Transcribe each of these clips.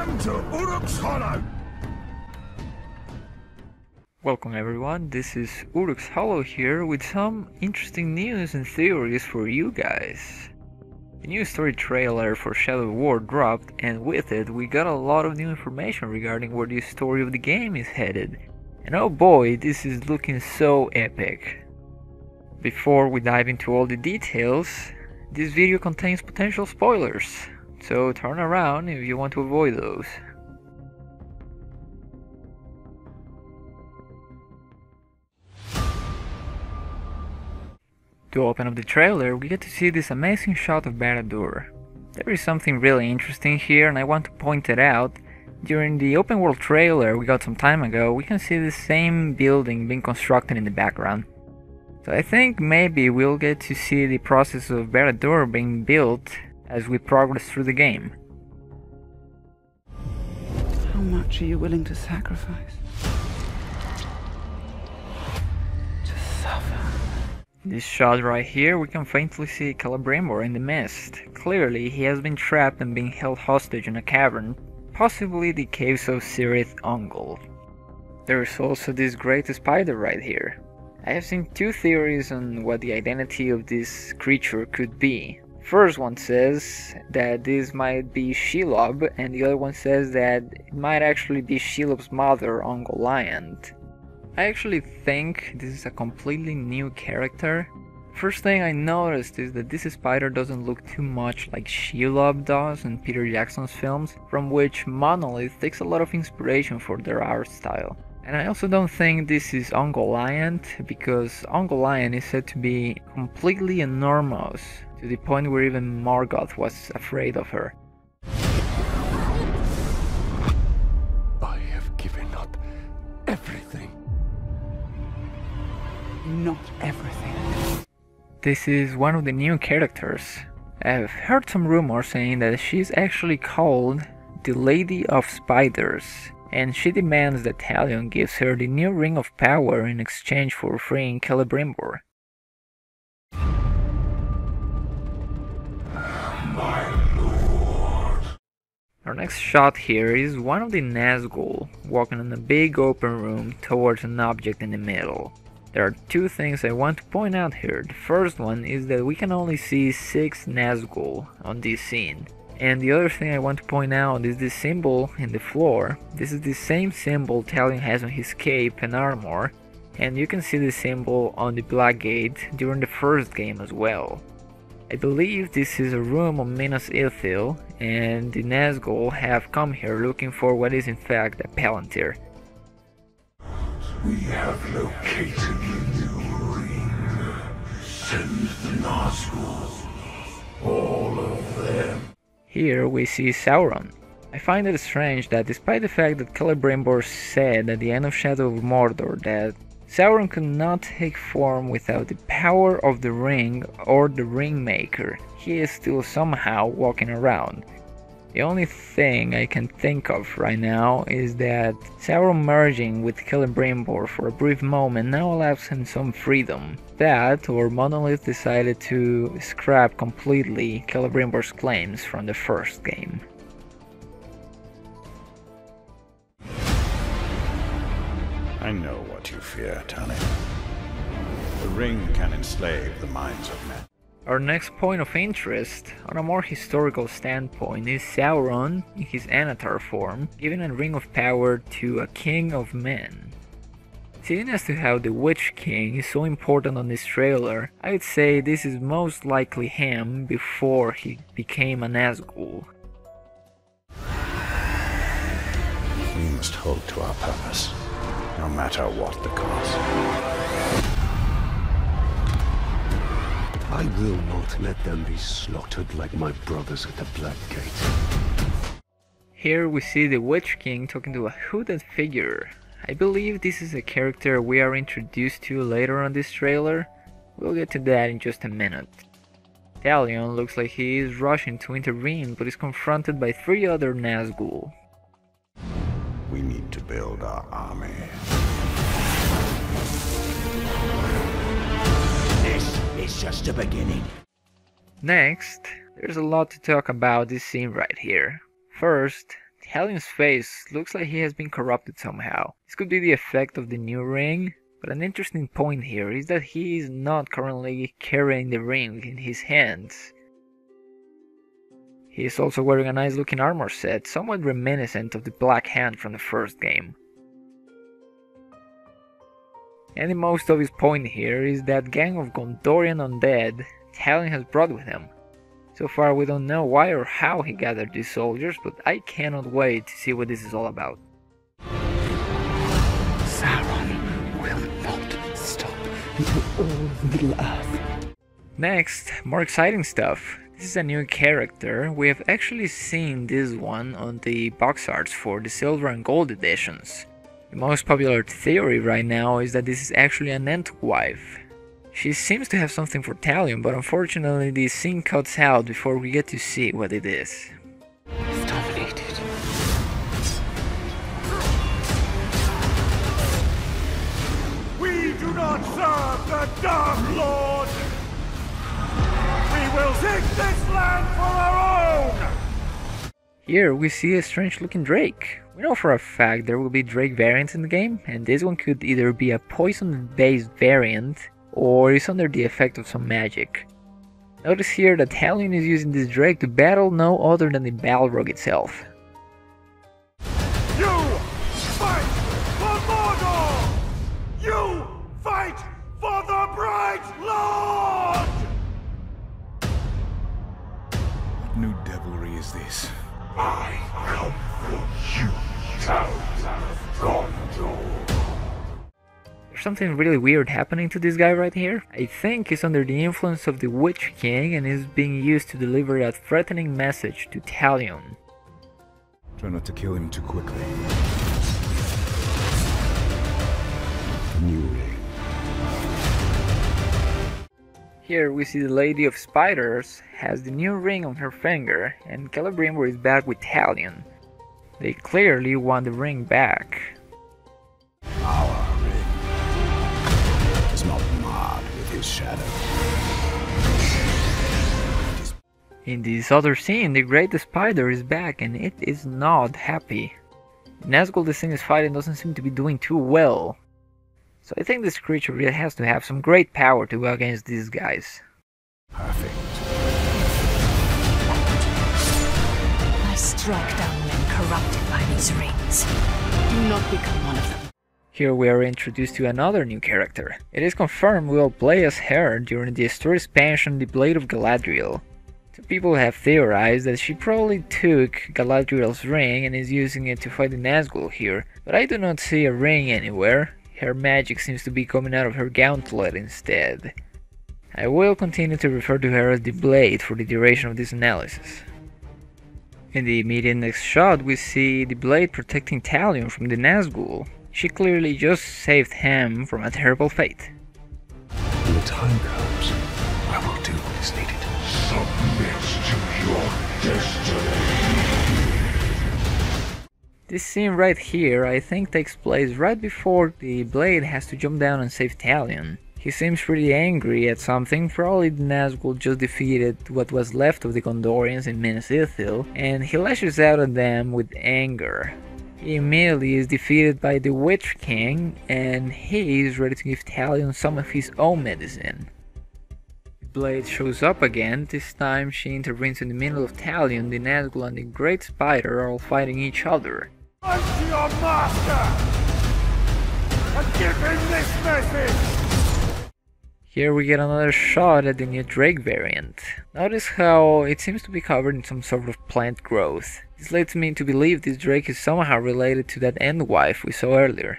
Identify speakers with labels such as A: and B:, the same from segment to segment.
A: Welcome to Uruk's Hollow!
B: Welcome everyone, this is Uruk's Hollow here with some interesting news and theories for you guys. The new story trailer for Shadow of War dropped, and with it we got a lot of new information regarding where the story of the game is headed. And oh boy, this is looking so epic. Before we dive into all the details, this video contains potential spoilers, so turn around if you want to avoid those. To open up the trailer, we get to see this amazing shot of Barad-dûr. There is something really interesting here, and I want to point it out. During the open world trailer we got some time ago, we can see the same building being constructed in the background. So I think maybe we'll get to see the process of Barad-dûr being built as we progress through the game.
C: How much are you willing to sacrifice? To suffer?
B: This shot right here, we can faintly see Celebrimbor in the mist. Clearly, he has been trapped and being held hostage in a cavern, possibly the caves of Cirith Ungol. There is also this great spider right here. I have seen two theories on what the identity of this creature could be. First one says that this might be Shelob, and the other one says that it might actually be Shelob's mother, Ungoliant. I actually think this is a completely new character. First thing I noticed is that this spider doesn't look too much like Shelob does in Peter Jackson's films, from which Monolith takes a lot of inspiration for their art style. And I also don't think this is Ungoliant, because Ungoliant is said to be completely enormous, to the point where even Morgoth was afraid of her.
A: I have given up everything.
C: Not everything.
B: This is one of the new characters. I've heard some rumors saying that she's actually called the Lady of Spiders, and she demands that Talion gives her the new Ring of Power in exchange for freeing Celebrimbor.
A: My lord.
B: Our next shot here is one of the Nazgûl walking in a big open room towards an object in the middle. There are two things I want to point out here. The first one is that we can only see 6 Nazgûl on this scene. And the other thing I want to point out is this symbol in the floor. This is the same symbol Talion has on his cape and armor, and you can see the symbol on the Black Gate during the first game as well. I believe this is a room on Minas Ithil, and the Nazgûl have come here looking for what is in fact a Palantir.
A: We have located the new ring. Send the Nazgûl. All of them.
B: Here we see Sauron. I find it strange that despite the fact that Celebrimbor said at the end of Shadow of Mordor that Sauron could not take form without the power of the ring or the Ringmaker, he is still somehow walking around. The only thing I can think of right now is that Sauron merging with Celebrimbor for a brief moment now allows him some freedom. That, or Monolith decided to scrap completely Celebrimbor's claims from the first game.
D: I know what you fear, Talion. The ring can enslave the minds of men.
B: Our next point of interest, on a more historical standpoint, is Sauron, in his Anatar form, giving a ring of power to a king of men. Seeing as to how the Witch King is so important on this trailer, I would say this is most likely him before he became a Nazgûl.
D: We must hold to our purpose, no matter what the cost.
A: I will not let them be slaughtered like my brothers at the Black Gate.
B: Here we see the Witch King talking to a hooded figure. I believe this is a character we are introduced to later on this trailer. We'll get to that in just a minute. Talion looks like he is rushing to intervene, but is confronted by 3 other Nazgûl.
D: We need to build our army.
E: This is just a beginning.
B: Next, there's a lot to talk about this scene right here. First, Talion's face looks like he has been corrupted somehow. This could be the effect of the new ring, but an interesting point here is that he is not currently carrying the ring in his hands. He is also wearing a nice looking armor set, somewhat reminiscent of the Black Hand from the first game. And the most obvious point here is that gang of Gondorian undead Talion has brought with him. So far we don't know why or how he gathered these soldiers, but I cannot wait to see what this is all about.
C: Sauron will not stop until all of Middle-earth.
B: Next, more exciting stuff. This is a new character. We have actually seen this one on the box arts for the silver and gold editions. The most popular theory right now is that this is actually an Ent wife. She seems to have something for Talion, but unfortunately the scene cuts out before we get to see what it is.
C: He's dominated.
E: We do not serve the Dark Lord! We will take this land for our own!
B: Here we see a strange looking drake. We know for a fact there will be drake variants in the game, and this one could either be a poison based variant or is under the effect of some magic. Notice here that Talion is using this drake to battle no other than the Balrog itself.
E: You fight for Mordor! You fight for the Bright Lord!
D: What new devilry is this?
A: I come for you, Talion of Gondor.
B: There's something really weird happening to this guy right here. I think he's under the influence of the Witch King and is being used to deliver a threatening message to Talion.
D: Try not to kill him too quickly.
A: New ring.
B: Here we see the Lady of Spiders has the new ring on her finger, and Celebrimbor is back with Talion. They clearly want the ring back.
D: Our ring is not marred with his shadow.
B: In this other scene, the Great Spider is back and it is not happy. Nazgul this thing is fighting doesn't seem to be doing too well. So I think this creature really has to have some great power to go against these guys.
D: Perfect.
F: I strike down men corrupted by these rings. Do not become one of them.
B: Here we are introduced to another new character. It is confirmed we will play as her during the story expansion The Blade of Galadriel. Some people have theorized that she probably took Galadriel's ring and is using it to fight the Nazgul here, but I do not see a ring anywhere. Her magic seems to be coming out of her gauntlet instead. I will continue to refer to her as the Blade for the duration of this analysis. In the immediate next shot we see the Blade protecting Talion from the Nazgul. She clearly just saved him from a terrible fate.
A: When the time comes, I will do what is needed. Submit to your destiny.
B: This scene right here I think takes place right before the Blade has to jump down and save Talion. He seems pretty angry at something, probably the Nazgul just defeated what was left of the Gondorians in Minas Ithil, and he lashes out at them with anger. He immediately is defeated by the Witch King, and he is ready to give Talion some of his own medicine. The Blade shows up again. This time she intervenes in the middle of Talion. The Nazgul and the Great Spider are all fighting each other.
E: Run to your master! And give him this message!
B: Here we get another shot at the new Drake variant. Notice how it seems to be covered in some sort of plant growth. This leads me to believe this Drake is somehow related to that End wife we saw earlier.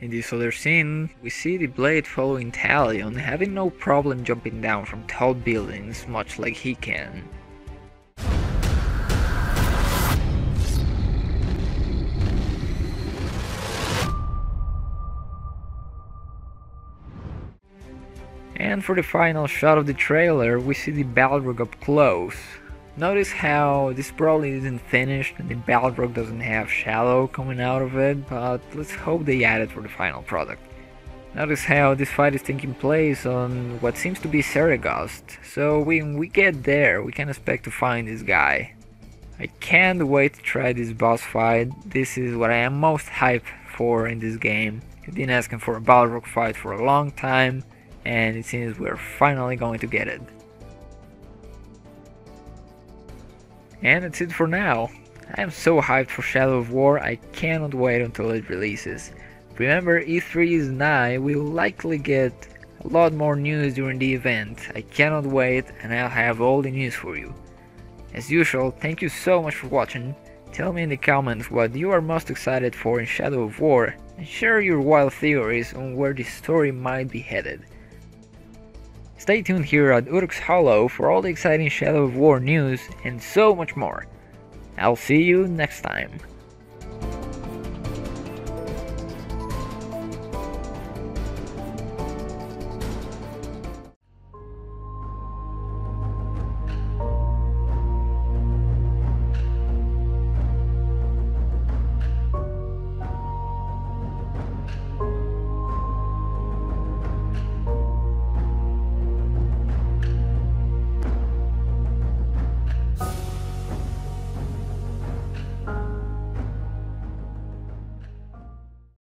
B: In this other scene, we see the Blade following Talion, having no problem jumping down from tall buildings, much like he can. And for the final shot of the trailer, we see the Balrog up close. Notice how this probably isn't finished and the Balrog doesn't have shadow coming out of it, but let's hope they add it for the final product. Notice how this fight is taking place on what seems to be Saragost, so when we get there we can expect to find this guy. I can't wait to try this boss fight. This is what I am most hyped for in this game. I've been asking for a Balrog fight for a long time, and it seems we're finally going to get it. And that's it for now. I am so hyped for Shadow of War, I cannot wait until it releases. Remember, E3 is nigh, we'll likely get a lot more news during the event. I cannot wait, and I'll have all the news for you. As usual, thank you so much for watching. Tell me in the comments what you are most excited for in Shadow of War, and share your wild theories on where the story might be headed. Stay tuned here at Uruk's Hollow for all the exciting Shadow of War news and so much more. I'll see you next time.